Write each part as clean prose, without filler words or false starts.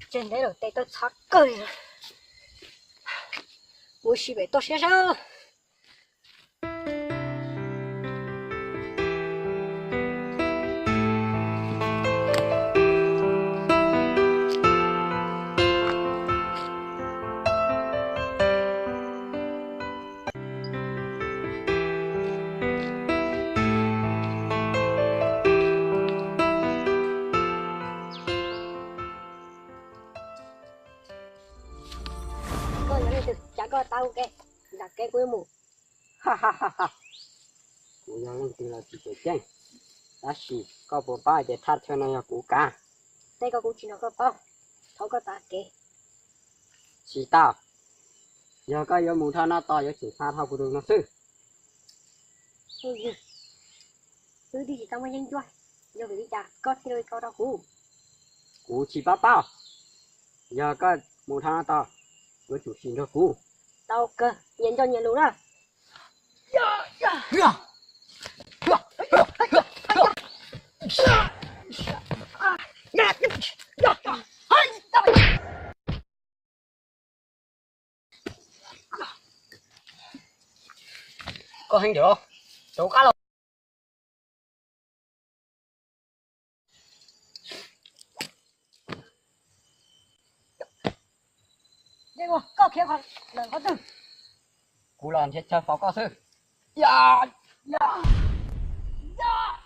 真的了，得到擦个了，我是被多先生。加个刀给，拿给规模，哈哈哈哈！我要认定了几个剑，但是搞不把的他穿了要骨干。这个估计那个包，头个打给。知道。有个有木头那刀有警察他不懂那事。thứ đi thì tao mới nhanh cho, giờ phải đi chặt, có thì đôi câu đâu cũ. Cũ chỉ bao. Giờ có một thằng to, với chủ xin cho cũ. Tao cơ, nhìn cho nhìn luôn đó. Có hình được, chỗ cá lô. Đây mà, có kia không? Đừng có tư. Cú làm chết cho phó có sư. Dạ, dạ, dạ.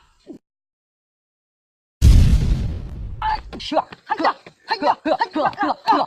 Sửa, sửa, sửa, sửa, sửa, sửa.